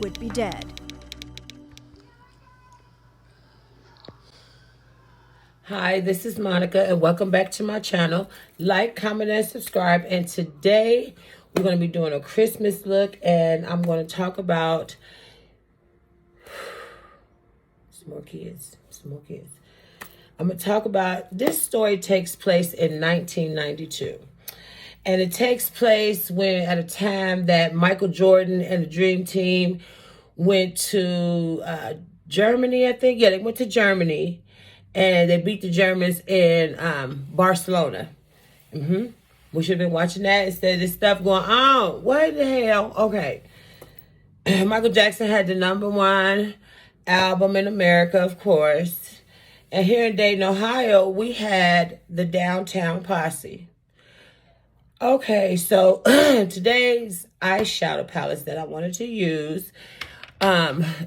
would be dead. Hi, this is Monica, and welcome back to my channel. Like, comment, and subscribe. And today we're going to be doing a Christmas look, and I'm going to talk about some more kids. I'm going to talk about, this story takes place in 1992. And it takes place at a time that Michael Jordan and the Dream Team went to Germany, I think. Yeah, they went to Germany. And they beat the Germans in Barcelona. We should have been watching that instead of this stuff going on. What the hell? Okay. Michael Jackson had the #1 album in America, of course. And here in Dayton, Ohio, we had the Downtown Posse. Okay, so today's eyeshadow palettes that I wanted to use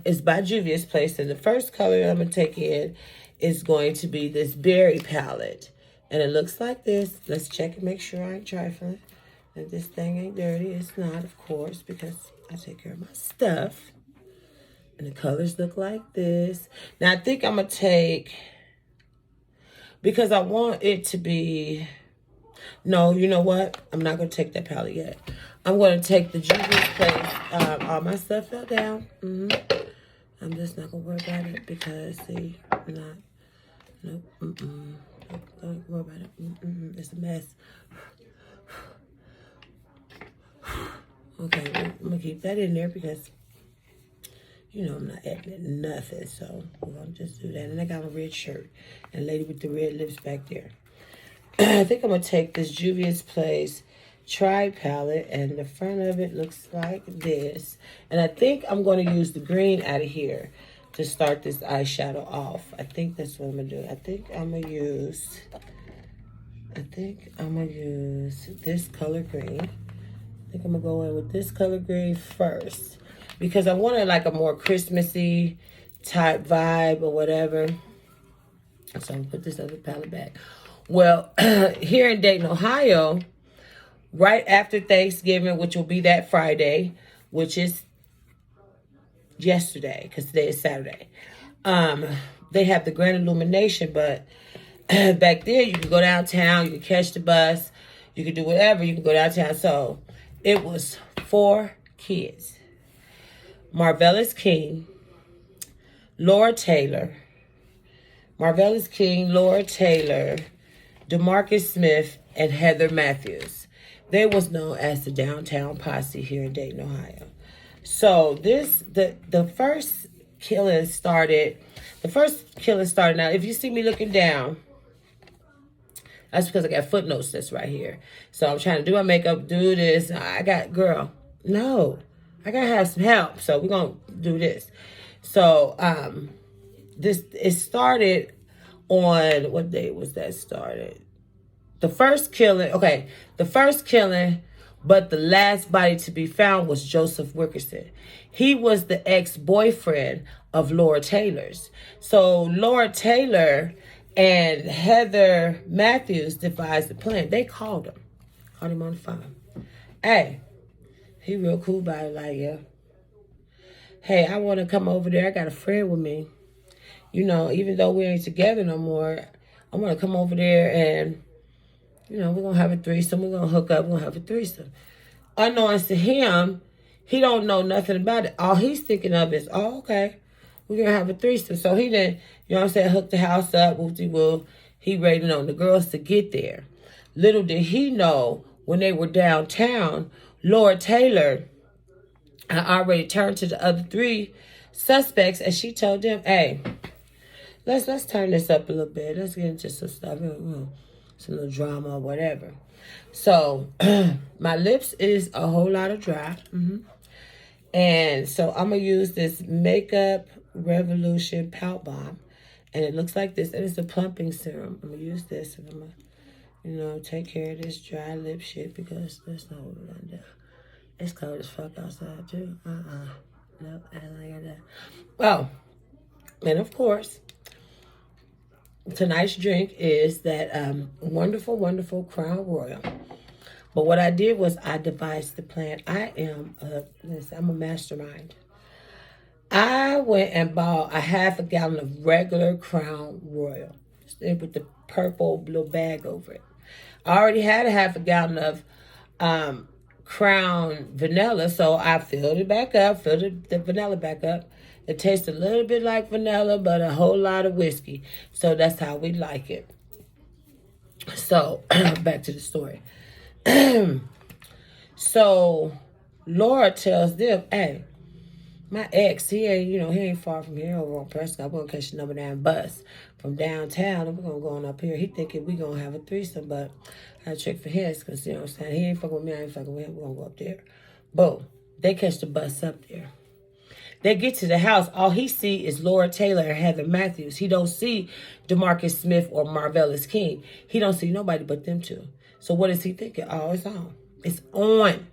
is by Juvia's Place. And the first color I'm going to take in is going to be this berry palette. And it looks like this. Let's check and make sure I ain't trifling. That this thing ain't dirty. It's not, of course, because I take care of my stuff. And the colors look like this. Now, I think I'm going to take, because I want it to be, no, you know what? I'm not going to take that palette yet. I'm going to take the Juvia's Place. All my stuff fell down. I'm just not going to worry about it because, see, I'm not. Nope. Nope, don't worry about it. It's a mess. Okay, I'm going to keep that in there because, you know, I'm not adding nothing. So we're going to just do that. And I got a red shirt and a lady with the red lips back there. I think I'm going to take this Juvia's Place Tri palette, and the front of it looks like this. And I think I'm going to use the green out of here to start this eyeshadow off. I think that's what I'm going to do. I think I'm going to use this color green. I think I'm going to go in with this color green first because I wanted like a more Christmassy type vibe or whatever. So I'm going to put this other palette back. Well, here in Dayton, Ohio, right after Thanksgiving, which will be that Friday, which is yesterday, because today is Saturday, they have the Grand Illumination, but back there, you can go downtown, you can catch the bus, you can do whatever, you can go downtown. So it was 4 kids. Marvelous King, Laura Taylor, DeMarcus Smith, and Heather Matthews. They was known as the Downtown Posse here in Dayton, Ohio. So the first killing started. Now, if you see me looking down, that's because I got footnotes that's right here. So I'm trying to do my makeup, do this. I gotta have some help. So we're gonna do this. So it started on, what day was that started? The first killing, but the last body to be found was Joseph Wickerson. He was the ex-boyfriend of Laura Taylor's. So Laura Taylor and Heather Matthews devised the plan. They called him on the phone. Hey, he real cool about it, like, yeah. Hey, I want to come over there. I got a friend with me. You know, even though we ain't together no more, I want to come over there and, you know, we're going to have a threesome. We're going to hook up. We're going to have a threesome. Unknowns to him, he don't know nothing about it. All he's thinking of is, oh, okay, we're going to have a threesome. So he didn't, you know what I'm saying, hook the house up, whoop-de-whoop. He waited on the girls to get there. Little did he know, when they were downtown, Laura Taylor had already turned to the other 3 suspects, and she told them, hey, let's turn this up a little bit. Let's get into some stuff, some little drama or whatever. So my lips is a whole lot of dry. And so I'm going to use this Makeup Revolution Pout Balm. And it looks like this. And it's a plumping serum. I'm going to use this. And I'm going to, you know, take care of this dry lip shit because that's not what we're going to do. It's cold as fuck outside, too. Nope, I don't like that. Oh, and of course, tonight's drink is that wonderful, wonderful Crown Royal. But what I did was I devised the plan. I'm a mastermind. I went and bought a half a gallon of regular Crown Royal with the purple little bag over it. I already had a half a gallon of Crown Vanilla, so I filled it back up, filled the vanilla back up. It tastes a little bit like vanilla, but a whole lot of whiskey. So that's how we like it. So, back to the story. So, Laura tells them, hey, my ex, he ain't far from here over on Prescott. We're going to catch the number 9 bus from downtown, and we're going to go on up here. He thinking we going to have a threesome, but I had a trick for his, because, you know what I'm saying, he ain't fucking with me, I ain't fucking with him. We're going to go up there. Boom. They catch the bus up there. They get to the house. All he see is Laura Taylor and Heather Matthews. He don't see DeMarcus Smith or Marvelous King. He don't see nobody but them two. So what is he thinking? Oh, it's on. It's on.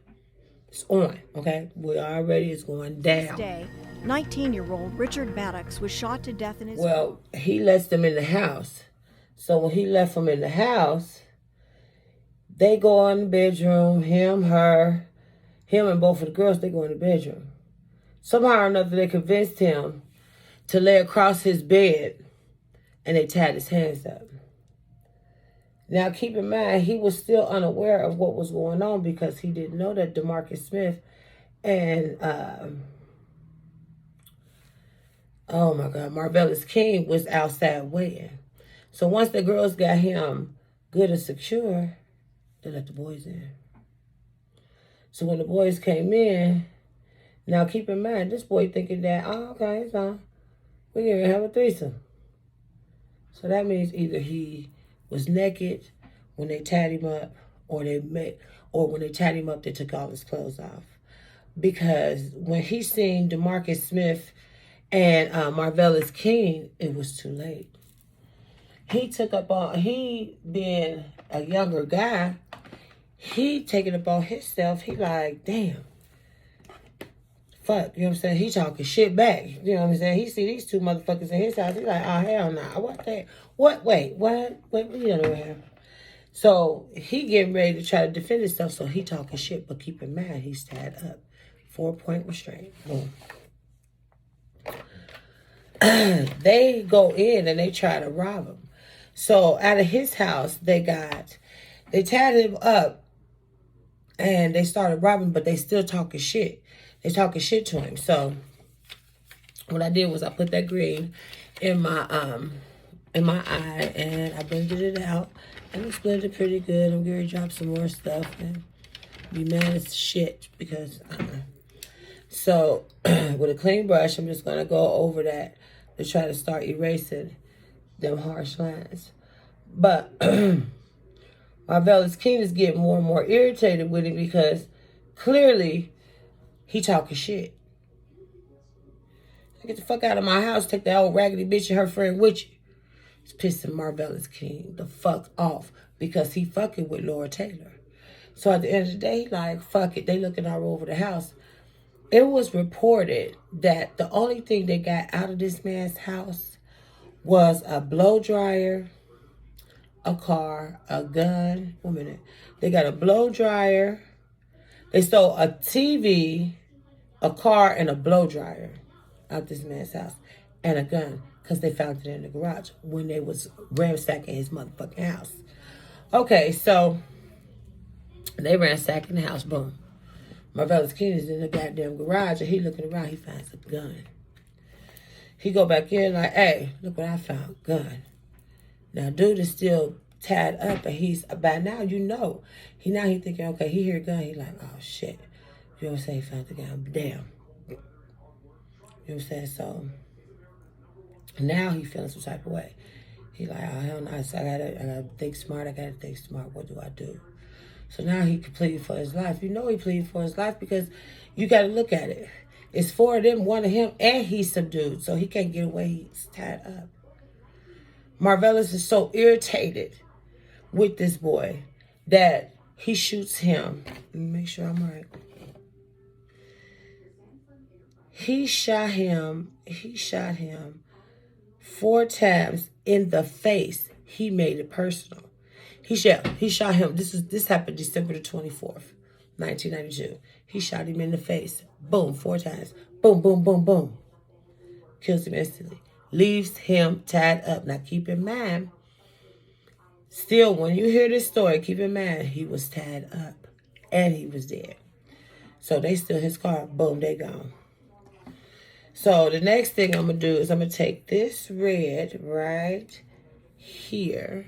It's on, okay? It's going down. This day, 19-year-old Richard Maddox was shot to death in his... Well, he lets them in the house. So when he left them in the house, they go in the bedroom, him and both of the girls, they go in the bedroom. Somehow or another, they convinced him to lay across his bed, and they tied his hands up. Now, keep in mind, he was still unaware of what was going on because he didn't know that DeMarcus Smith and, Marvelous King was outside waiting. So once the girls got him good and secure, they let the boys in. So when the boys came in, now keep in mind, this boy thinking that, oh, okay, it's on. We're going to have a threesome. So that means either he was naked when they tied him up, or when they tied him up, they took all his clothes off. Because when he seen DeMarcus Smith and Marvelous King, it was too late. He being a younger guy, he taking it upon himself. He like, damn. Fuck, you know what I'm saying? He talking shit back. You know what I'm saying? He see these two motherfuckers in his house. He like, oh, hell nah. What that? What? Wait, what? Wait, you don't know what happened. So he getting ready to try to defend himself. So he talking shit. But keep in mind, he's tied up. 4-point restraint. Boom. They go in and they try to rob him. So out of his house, they tied him up and they started robbing, but they still talking shit. They talking shit to him. So what I did was I put that green in my eye and I blended it out. And it's blended pretty good. I'm going to drop some more stuff and be mad as shit because So with a clean brush, I'm just going to go over that to try to start erasing them harsh lines. But Marvelous King is getting more and more irritated with it because clearly he talking shit. Get the fuck out of my house. Take that old raggedy bitch and her friend with you. It's pissing Marvelous King the fuck off because he fucking with Laura Taylor. So at the end of the day, like, fuck it. They looking all over the house. It was reported that the only thing they got out of this man's house was a blow dryer, a car, a gun. 1 minute. They got a blow dryer. They stole a TV, a car, and a blow dryer out this man's house. And a gun, because they found it in the garage when they was ransacking his motherfucking house. Okay, so they ransacking the house, boom. Marvelous King is in the goddamn garage, and he looking around, he finds a gun. He go back in like, hey, look what I found, gun. Now, dude is still tied up, and he's, by now, you know. He thinking, okay, he hear a gun, he like, oh, shit. You know what I'm saying? He found the gun, damn. You know what I'm saying? So, now he feeling some type of way. He like, oh, hell no, so I gotta think smart, what do I do? So now he pleading for his life. You know he pleading for his life because you got to look at it. It's 4 of them, 1 of him, and he's subdued. So he can't get away. He's tied up. Marvelous is so irritated with this boy that he shoots him. Let me make sure I'm right. He shot him 4 times in the face. He made it personal. He shot him. This happened December the 24th, 1992. He shot him in the face. Boom, 4 times. Boom, boom, boom, boom. kills him instantly. Leaves him tied up. Now keep in mind, still when you hear this story, keep in mind he was tied up and he was dead. So they steal his car. Boom, they gone. So the next thing I'm going to do is I'm going to take this red right here.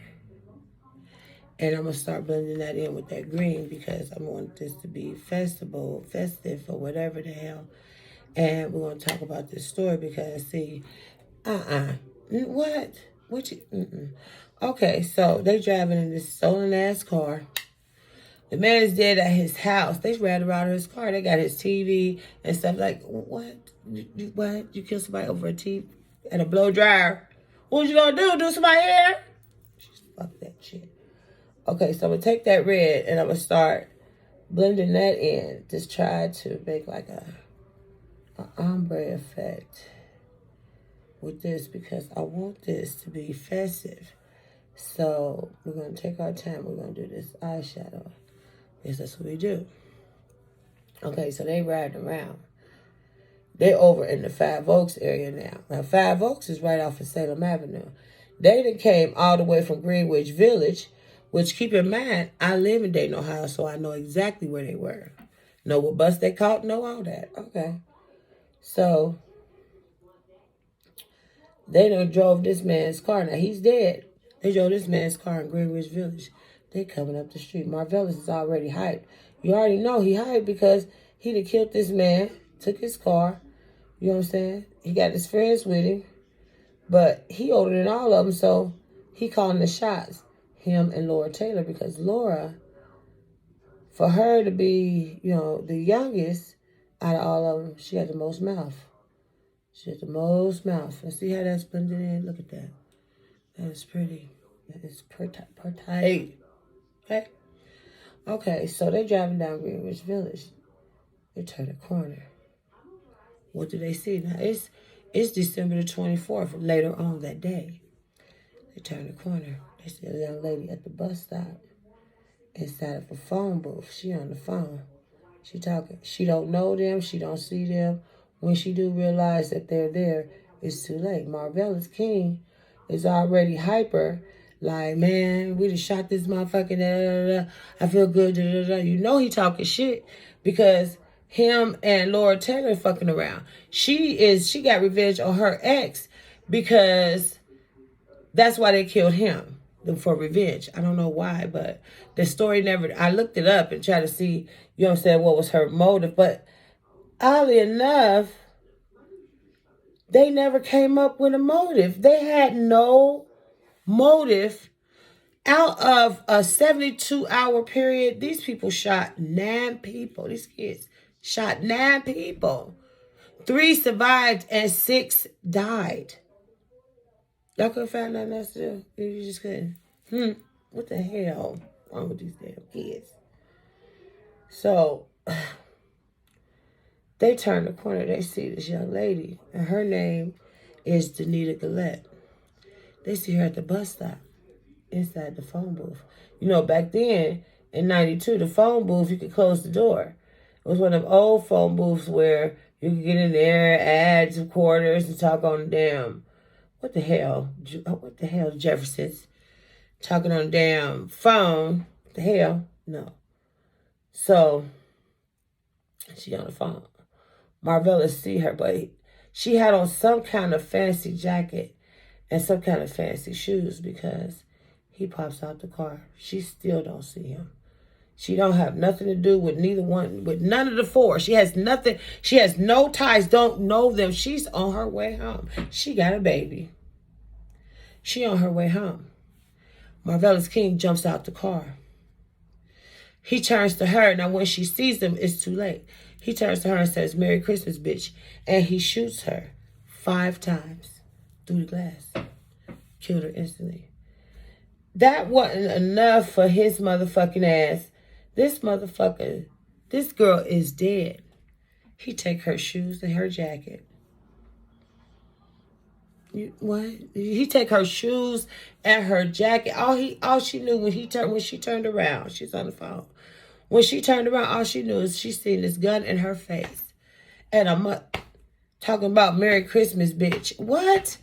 And I'm going to start blending that in with that green because I want this to be festive, or whatever the hell. And we're going to talk about this story because, see, what? What you, Okay, so they driving in this stolen-ass car. The man is dead at his house. They ran around his car. They got his TV and stuff like, what? What? You killed somebody over a TV and a blow dryer? What you gonna do? Do somebody hair? Fuck that shit. Okay, so I'm gonna take that red and I'm gonna start blending that in. Just try to make like an ombre effect with this because I want this to be festive. So we're gonna take our time. We're gonna do this eyeshadow. Yes, that's what we do. Okay, so they riding around. They over in the Five Oaks area now. Now, Five Oaks is right off of Salem Avenue. They done came all the way from Greenwich Village, which, keep in mind, I live in Dayton, Ohio, so I know exactly where they were. Know what bus they caught, know all that. Okay. So, they done drove this man's car. Now, he's dead. They drove this man's car in Greenwich Village. They coming up the street. Marvelous is already hyped. You already know he hyped because he done killed this man, took his car. You know what I'm saying? He got his friends with him. But he older than all of them, so he calling the shots. Him and Laura Taylor, because Laura, for her to be, you know, the youngest out of all of them, she had the most mouth. She had the most mouth. And see how that's blended in? Look at that. That is pretty. That is pretty. Okay? Okay, so they driving down Greenwich Village. They turn a corner. What do they see? Now, it's December the 24th, later on that day. They turn the corner. They see a young lady at the bus stop inside of a phone booth. She on the phone. She talking. She don't know them. She don't see them. When she do realize that they're there, it's too late. Marvelous King is already hyper. Like, man, we just shot this motherfucker. Da, da, da. I feel good. Da, da, da. You know he talking shit because him and Laura Taylor fucking around. She got revenge on her ex because that's why they killed him, for revenge. I don't know why, but the story never, I looked it up and tried to see, you know what I'm saying, what was her motive. But oddly enough, they never came up with a motive. They had no motive. Out of a 72-hour period, these people shot 9 people. These kids shot 9 people. 3 survived and 6 died. Y'all couldn't find nothing else to do? You just couldn't? What the hell wrong with these damn kids? So, they turn the corner. They see this young lady. And her name is Danita Gillette. They see her at the bus stop. Inside the phone booth. You know, back then, in 92, the phone booth, you could close the door. It was one of them old phone booths where you could get in there, add some quarters, and talk on the damn, what the hell, Jefferson's? Talking on the damn phone. What the hell? No. So, she on the phone. Marvella see her, but she had on some kind of fancy jacket and some kind of fancy shoes because he pops out the car. She still don't see him. She don't have nothing to do with neither one, with none of the 4. She has nothing. She has no ties, don't know them. She's on her way home. She got a baby. She on her way home. Marvelous King jumps out the car. He turns to her. Now, when she sees him, it's too late. He turns to her and says, "Merry Christmas, bitch." And he shoots her 5 times through the glass. Killed her instantly. That wasn't enough for his motherfucking ass. This motherfucker, this girl is dead. He take her shoes and her jacket. What? He take her shoes and her jacket. All she knew when she turned around, she's on the phone. When she turned around, all she knew is she seen this gun in her face. And Talking about Merry Christmas, bitch. What?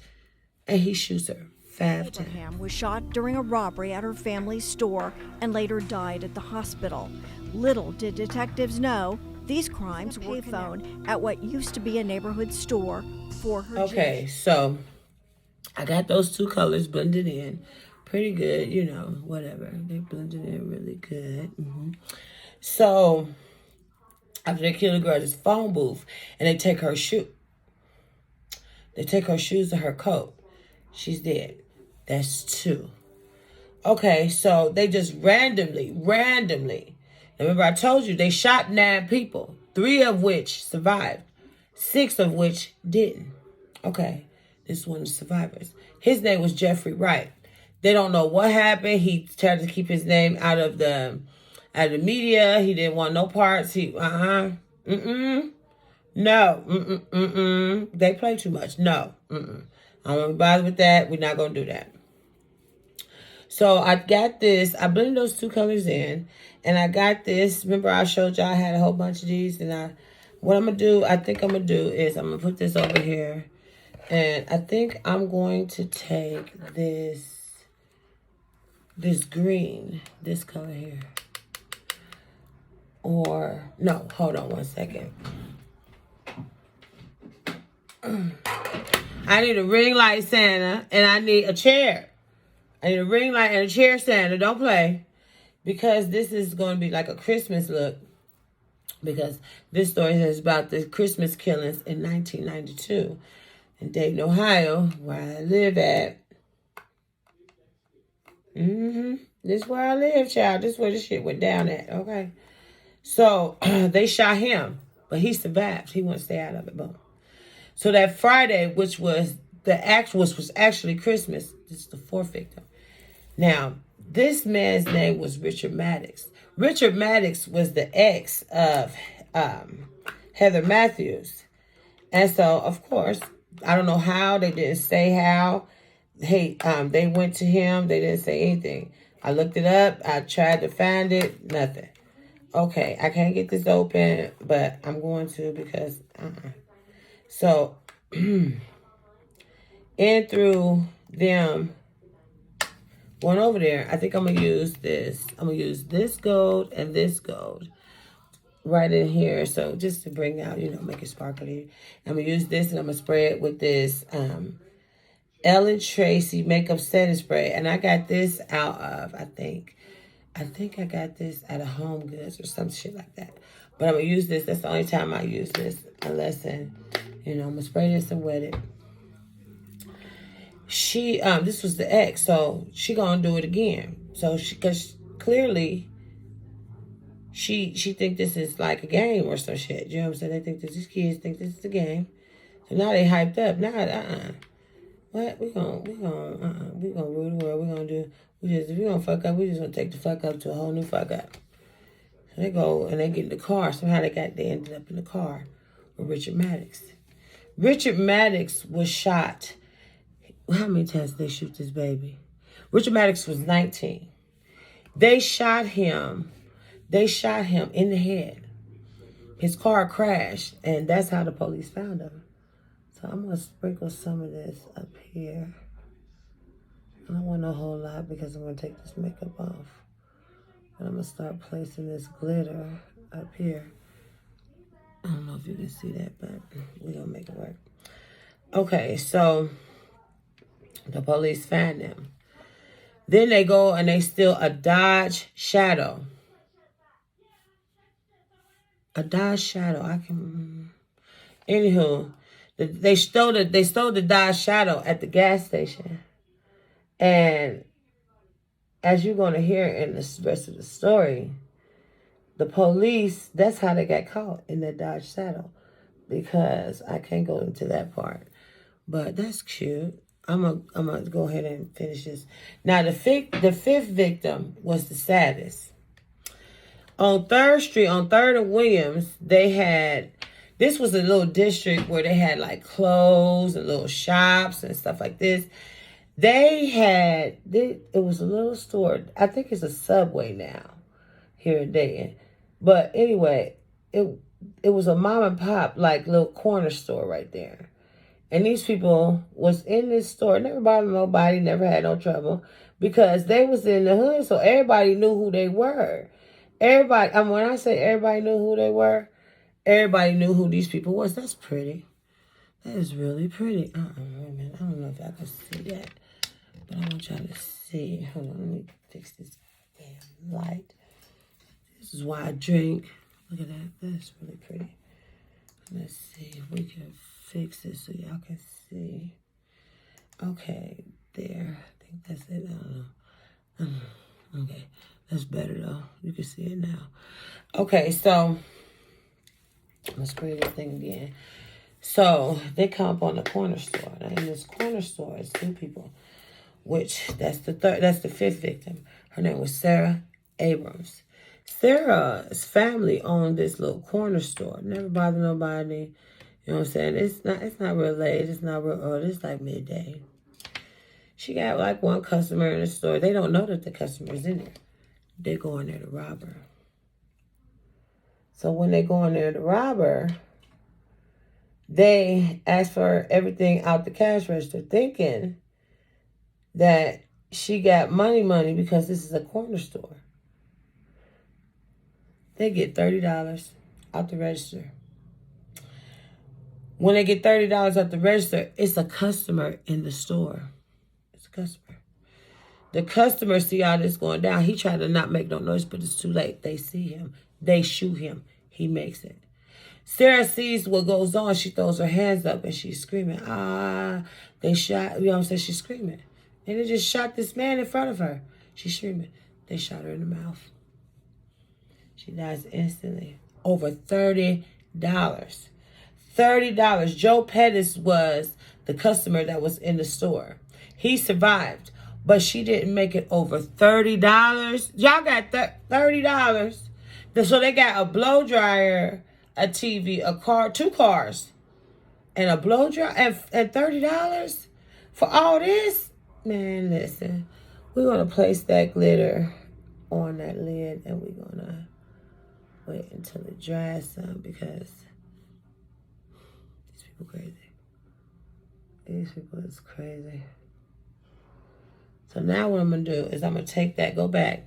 And he shoots her 5 times. Abraham was shot during a robbery at her family's store and later died at the hospital. Little did detectives know these crimes were phone at what used to be a neighborhood store for her. Okay, so I got those 2 colors blended in. Pretty good, you know, whatever. They blended in really good. So after they kill the girl at this phone booth and they take her shoe. They take her shoes and her coat. She's dead. That's 2. Okay, so they just randomly. Remember I told you they shot 9 people. 3 of which survived. 6 of which didn't. Okay, this is one of the survivors. His name was Jeffrey Wright. They don't know what happened. He tried to keep his name out of the media. He didn't want no parts. No. They play too much. No. I don't want to bother with that. We're not going to do that. So I got this. I blended those 2 colors in. And I got this. Remember I showed y'all I had a whole bunch of these. And what I'm going to do, I think I'm going to do is I'm going to put this over here. And I think I'm going to take this green, this color here. Or, no, hold on one second. I need a ring light Santa and I need a chair. I need a ring light and a chair Santa. Don't play. Because this is going to be like a Christmas look. Because this story is about the Christmas killings in 1992 in Dayton, Ohio, where I live at. This is where I live, child. This is where this shit went down at, okay? So they shot him, but he survived. He wouldn't stay out of it, boom. So that Friday, which was actually Christmas, this is the 4th victim. Now, this man's name was Richard Maddox. Richard Maddox was the ex of Heather Matthews. And so, of course, I don't know how. They didn't say how. Hey, they went to him. They didn't say anything. I looked it up. I tried to find it. Nothing. Okay, I can't get this open, but I'm going to because... So, in through them going over there, I think I'm going to use this. I'm going to use this gold and this gold right in here. So, just to bring out, make it sparkly. I'm going to use this and I'm going to spray it with this Ellen Tracy makeup setting spray. And I got this out of, I think I got this at a Home Goods or some shit like that. But I'm going to use this. That's the only time I use this. Unless, I'm going to spray this and wet it. This was the ex. So, she going to do it again. So, because clearly, she think this is like a game or some shit. You know what I'm saying? These kids think this is a game. So, now they hyped up. Now, what? We gonna rule the world. If we gonna fuck up, we just gonna take the fuck up to a whole new fuck up. So they go and they get in the car. Somehow they ended up in the car with Richard Maddox. Richard Maddox was shot. How many times did they shoot this baby? Richard Maddox was 19. They shot him in the head. His car crashed, and that's how the police found him. So I'm going to sprinkle some of this up here. I don't want a whole lot because I'm going to take this makeup off. But I'm going to start placing this glitter up here. I don't know if you can see that, but we're going to make it work. Okay, so the police find him. Then they go and they steal a Dodge Shadow. A Dodge Shadow. Anywho, they stole the Dodge Shadow at the gas station. And as you're going to hear in the rest of the story, the police, that's how they got caught in that Dodge Shadow. Because I can't go into that part. But that's cute. I'm gonna go ahead and finish this. Now, the fifth victim was the saddest. On 3rd Street, on 3rd and Williams, this was a little district where they had like clothes and little shops and stuff like this. It was a little store. I think it's a Subway now here in Dayton. But anyway, it was a mom and pop, like, little corner store right there. And these people was in this store, never bothered nobody, never had no trouble, because they was in the hood, so everybody knew who they were. Everybody, when I say everybody knew who they were, everybody knew who these people was. That's pretty. That is really pretty. Wait a minute. I don't know if I can see that, but I want y'all to see. Hold on, let me fix this damn light. This is why I drink. Look at that. That's really pretty. Let's see if we can fix this so y'all can see. Okay, there. I think that's it. I don't know. Okay, that's better though. You can see it now. Okay, so let's create this thing again. So they come up on the corner store. Now in this corner store, it's two people, which that's the fifth victim. Her name was Sarah Abrams. Sarah's family owned this little corner store. Never bothered nobody. You know what I'm saying? It's not real late. It's not real early. It's like midday. She got like one customer in the store. They don't know that the customer's in there. They go in there to rob her. So when they go in there to rob her, they ask for everything out the cash register, thinking that she got money because this is a corner store. They get $30 out the register. When they get $30 out the register, it's a customer in the store. It's a customer. The customer see how this going down. He tried to not make no noise, but it's too late. They see him. They shoot him. He makes it. Sarah sees what goes on. She throws her hands up and she's screaming, they shot, you know what I'm saying? She's screaming. And they just shot this man in front of her. She's screaming. They shot her in the mouth. She dies instantly. Over $30. $30. Joe Pettis was the customer that was in the store. He survived, but she didn't make it over $30. Y'all got $30. So they got a blow dryer, a TV, a car, 2 cars, and a blow dryer, and $30 for all this? Man, listen. We're going to place that glitter on that lid, and we're going to wait until it dries some, because these people crazy. These people is crazy. So now what I'm going to do is I'm going to take that, go back.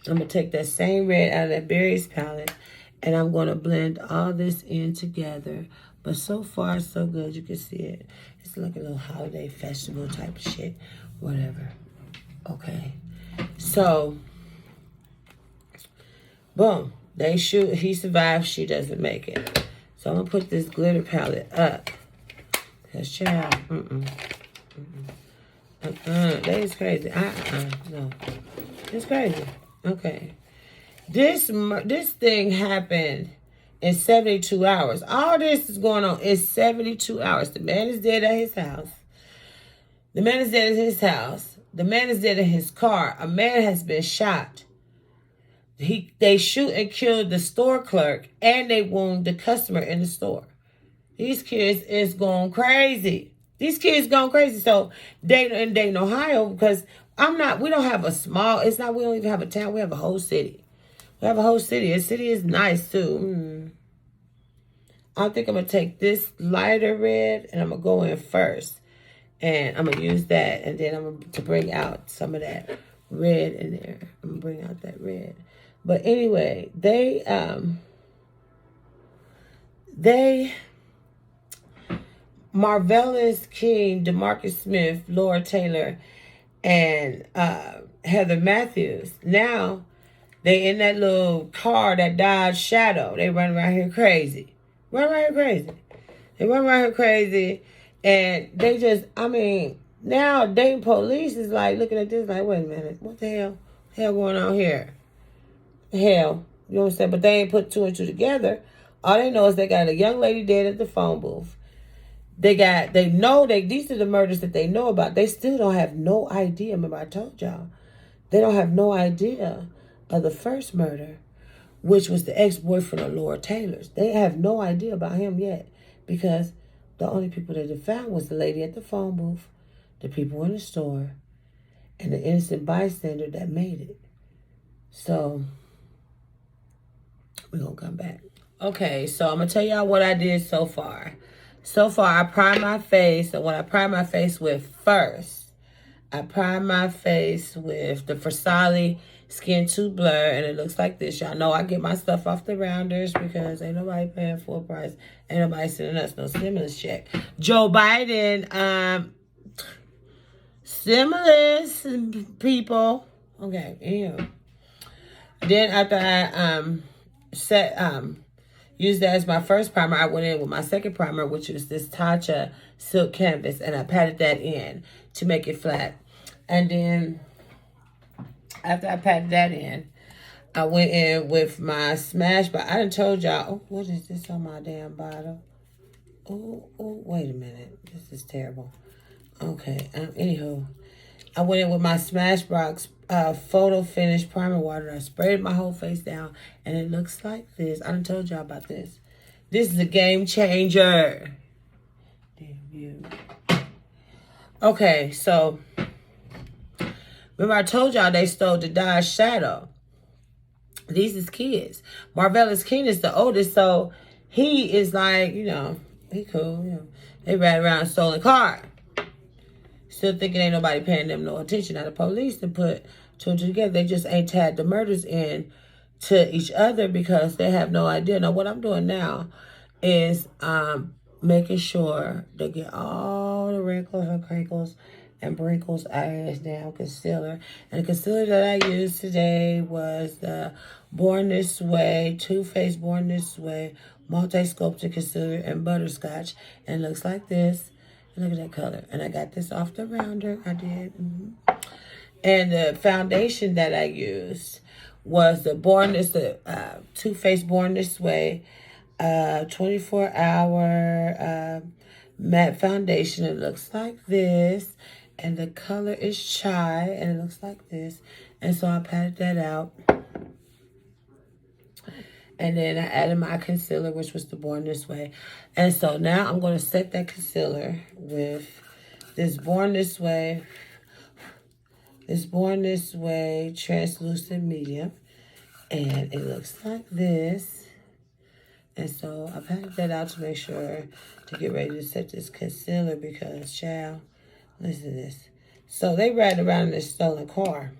I'm going to take that same red out of that berries palette, and I'm going to blend all this in together. But so far, so good. You can see it. It's like a little holiday festival type of shit. Whatever. Okay. So, boom. They shoot. He survives. She doesn't make it. So I'm going to put this glitter palette up. Because, child, that is crazy. No. It's crazy. Okay. This thing happened in 72 hours. All this is going on in 72 hours. The man is dead at his house. The man is dead at his house. The man is dead in his car. A man has been shot. They shoot and kill the store clerk, and they wound the customer in the store. These kids is going crazy. These kids going crazy. So Dayton, Ohio, because we don't have a small, we don't even have a town. We have a whole city. We have a whole city. The city is nice too. I think I'm going to take this lighter red and I'm going to go in first. And I'm going to use that, and then I'm going to bring out some of that red in there. I'm going to bring out that red. But anyway, Marvelous King, DeMarcus Smith, Laura Taylor, and Heather Matthews. Now, they in that little car, that Dodge Shadow. They run around here crazy. They run around here crazy. And they just, now Dayton police is like looking at this like, wait a minute, what the hell going on here? Hell, you know what I'm saying? But they ain't put 2 and 2 together. All they know is they got a young lady dead at the phone booth. These are the murders that they know about. They still don't have no idea. Remember I told y'all, they don't have no idea of the first murder, which was the ex-boyfriend of Laura Taylor's. They have no idea about him yet, because the only people that they found was the lady at the phone booth, the people in the store, and the innocent bystander that made it. So, we're going to come back. Okay, so I'm going to tell y'all what I did so far. So far, I primed my face. And what I primed my face with first, I primed my face with the Versali Skin to Blur. And it looks like this. Y'all know I get my stuff off the rounders because ain't nobody paying full price. Ain't nobody sending us no stimulus check. Joe Biden, stimulus, people. Okay, anyway. Then after I used that as my first primer, I went in with my second primer, which was this Tatcha Silk Canvas, and I patted that in to make it flat. And then after I patted that in, I went in with my Smash, but I done told y'all, oh, what is this on my damn bottle? Oh, wait a minute. This is terrible. Okay, anywho. I went in with my Smashbox Photo Finish Primer Water. I sprayed my whole face down, and it looks like this. I done told y'all about this. This is a game changer. Damn you. Okay, so remember I told y'all they stole the Dodge Shadow. These is kids. Marvelous King is the oldest, so he is like, you know, he cool. You know, they ride around a stolen car. Still thinking ain't nobody paying them no attention. Now the police to put two and two together. They just ain't tied the murders in to each other because they have no idea. Now what I'm doing now is making sure they get all the wrinkles and crinkles and wrinkles ass down concealer. And the concealer that I used today was the Born This Way, Too Faced Born This Way Multi-Sculpted Concealer in Butterscotch. And it looks like this. Look at that color. And I got this off the rounder. I did. And the foundation that I used was the Too Faced Born This Way 24-hour matte foundation. It looks like this. And the color is chai. And it looks like this. And so I patted that out. And then I added my concealer, which was the Born This Way. And so now I'm going to set that concealer with this Born This Way translucent medium. And it looks like this. And so I patted that out to make sure to get ready to set this concealer because, child, listen to this. So they ride around in this stolen car.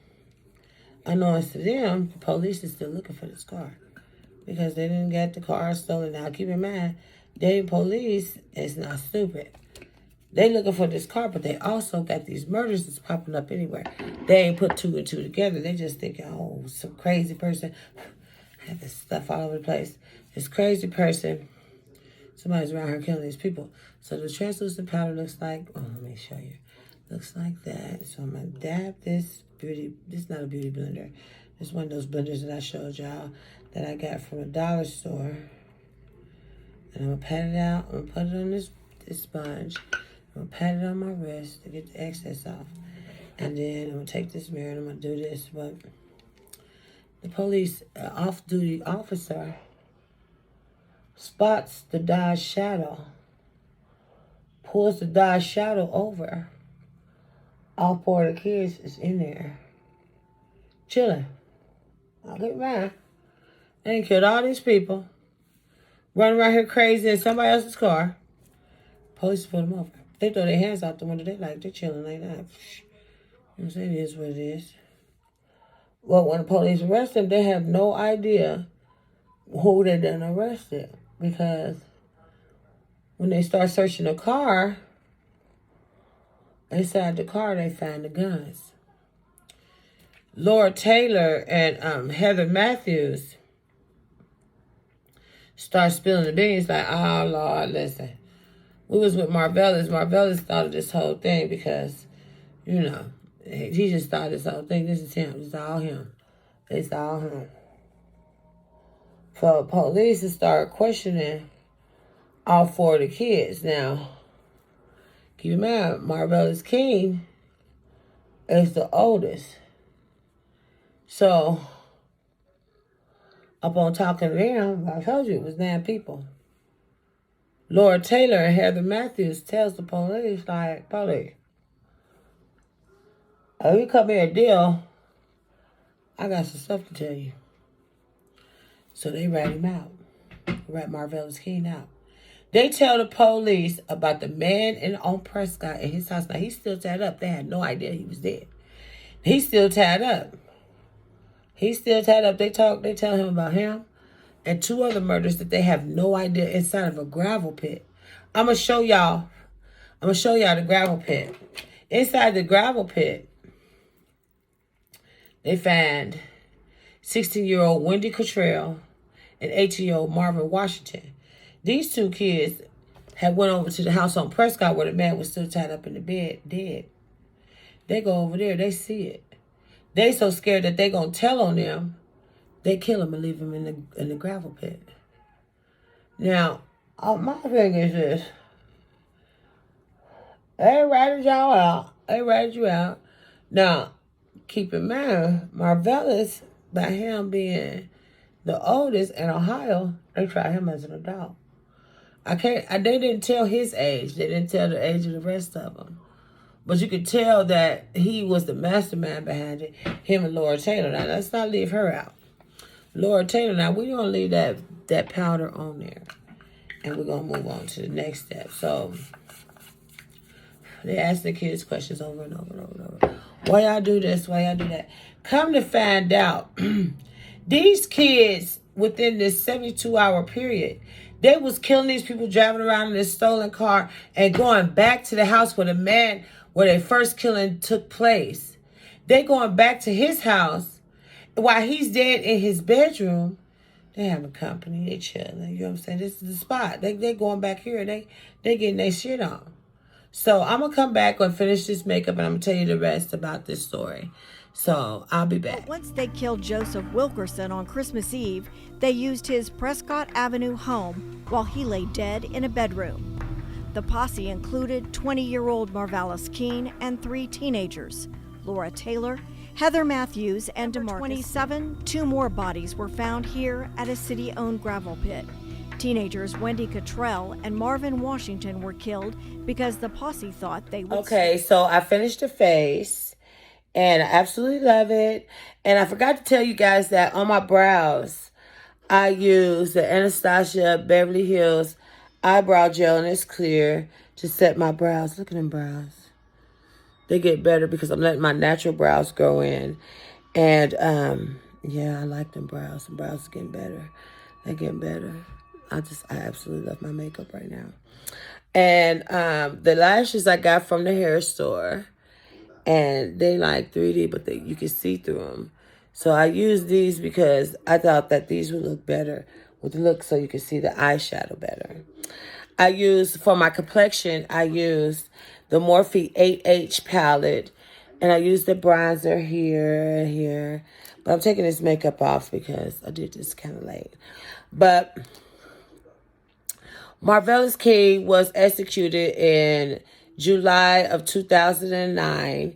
Unknowns to them, the police is still looking for this car. Because they didn't get the car stolen. Now, keep in mind, Dayton police is not stupid. They looking for this car, but they also got these murders that's popping up anywhere. They ain't put two and two together. They just thinking, oh, some crazy person. I have this stuff all over the place. This crazy person, somebody's around here killing these people. So the translucent powder looks like, oh, let me show you. Looks like that. So I'm going to dab this this is not a beauty blender. It's one of those blenders that I showed y'all that I got from a dollar store. And I'm going to pat it out. I'm going to put it on this sponge. I'm going to pat it on my wrist to get the excess off. And then I'm going to take this mirror and I'm going to do this. But the police off-duty officer spots the Dodge Shadow, pulls the Dodge Shadow over. All four of the kids is in there, chilling. I'll get mad. They killed all these people, running around here crazy in somebody else's car. Police pulled them over. They throw their hands out the window. They're chilling like that. You know what I'm saying? It is what it is. Well, when the police arrest them, they have no idea who they done arrested. Because when they start searching the car, inside the car, they find the guns. Laura Taylor and Heather Matthews start spilling the beans like, oh, Lord, listen. We was with Marvelous. Marvelous thought of this whole thing because, you know, he just thought this whole thing. This is him. It's all him. It's all him. So police start questioning all four of the kids. Now, keep in mind, Marvelous King is the oldest. So, upon talking to them, I told you it was 9 people. Laura Taylor and Heather Matthews tells the police, like, police, if you come here a deal, I got some stuff to tell you. So they rat him out. rat Marvellus King out. They tell the police about the man on Prescott in his house. Now, he's still tied up. They had no idea he was dead. He's still tied up. He's still tied up. They tell him about him and 2 other murders that they have no idea inside of a gravel pit. I'm going to show y'all the gravel pit. Inside the gravel pit, they find 16-year-old Wendy Cottrell and 18-year-old Marvin Washington. These 2 kids had went over to the house on Prescott where the man was still tied up in the bed, dead. They go over there. They see it. They so scared that they going to tell on them. They kill him and leave him in the gravel pit. Now, my thing is this. They ratted y'all out. They ratted you out. Now, keep in mind, Marvellus, by him being the oldest in Ohio, they tried him as an adult. They didn't tell his age. They didn't tell the age of the rest of them. But you could tell that he was the mastermind behind it, him and Laura Taylor. Now, let's not leave her out. Laura Taylor, now we're going to leave that powder on there. And we're going to move on to the next step. So, they ask the kids questions over and over and over and over. Why y'all do this? Why y'all do that? Come to find out, these kids, within this 72-hour period, they was killing these people, driving around in this stolen car and going back to the house where their first killing took place. They going back to his house while he's dead in his bedroom. They having company. They chilling. You know what I'm saying? This is the spot. They going back here. They getting their shit on. So I'm going to come back and finish this makeup, and I'm going to tell you the rest about this story. So I'll be back. Once they killed Joseph Wilkerson on Christmas Eve, they used his Prescott Avenue home while he lay dead in a bedroom. The posse included 20-year-old Marvellus Keene and 3 teenagers, Laura Taylor, Heather Matthews, and DeMarcus. 27, 2 more bodies were found here at a city-owned gravel pit. Teenagers Wendy Cottrell and Marvin Washington were killed because the posse thought they would... Okay, so I finished the face, and I absolutely love it. And I forgot to tell you guys that on my brows, I use the Anastasia Beverly Hills eyebrow gel, and it's clear, to set my brows. Look at them brows. They get better because I'm letting my natural brows grow in. And, yeah, I like them brows. The brows are getting better. They're getting better. I absolutely love my makeup right now. And the lashes I got from the hair store. And they like 3D, but you can see through them. So I used these because I thought that these would look better with the look, so you can see the eyeshadow better. For my complexion, I used the Morphe 8H palette. And I used the bronzer here and here. But I'm taking this makeup off because I did this kind of late. But Marvellus King was executed in July of 2009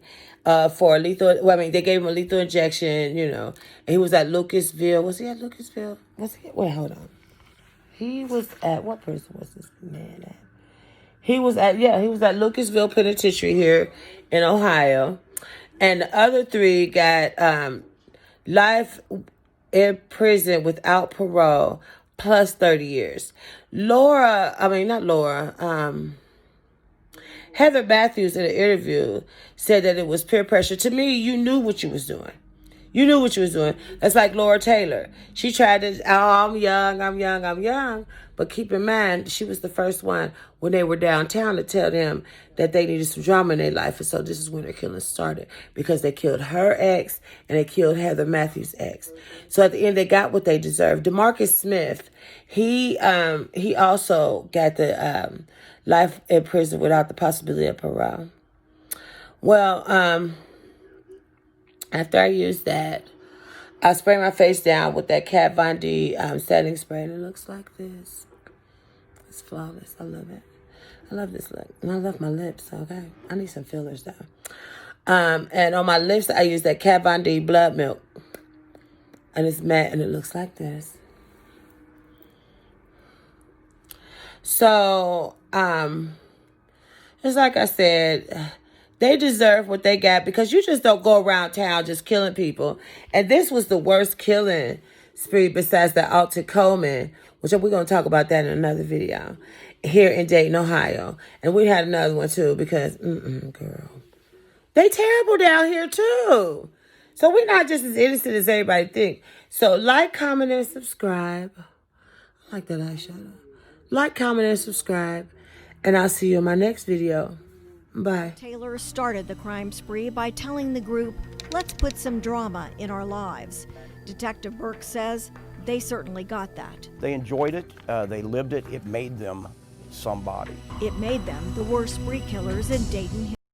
for a lethal... Well, I mean, they gave him a lethal injection, you know. And he was at Lucasville. Was he at Lucasville? Wait, hold on. He was at... What prison was this man at? He was at Lucasville Penitentiary here in Ohio. And the other 3 got life in prison without parole plus 30 years. Heather Matthews in an interview said that it was peer pressure. To me, you knew what you was doing. You knew what you was doing. That's like Laura Taylor. She tried to, I'm young. But keep in mind, she was the first one when they were downtown to tell them that they needed some drama in their life. And so this is when their killing started, because they killed her ex and they killed Heather Matthews' ex. So at the end, they got what they deserved. DeMarcus Smith, he also got the life in prison without the possibility of parole. Well, after I used that, I sprayed my face down with that Kat Von D setting spray, and it looks like this. It's flawless. I love it. I love this look. And I love my lips, okay? I need some fillers, though. And on my lips, I use that Kat Von D Blood Milk. And it's matte, and it looks like this. So, it's like I said... They deserve what they got, because you just don't go around town just killing people. And this was the worst killing spree besides the Alton Coleman which we're going to talk about that in another video, here in Dayton, Ohio. And we had another one too because, girl, they terrible down here too. So we're not just as innocent as everybody think. So like, comment, and subscribe. I like that eyeshadow. Like, comment, and subscribe. And I'll see you in my next video. Bye. Taylor started the crime spree by telling the group, "Let's put some drama in our lives." Detective Burke says they certainly got that. They enjoyed it, they lived it, it made them somebody. It made them the worst spree killers in Dayton.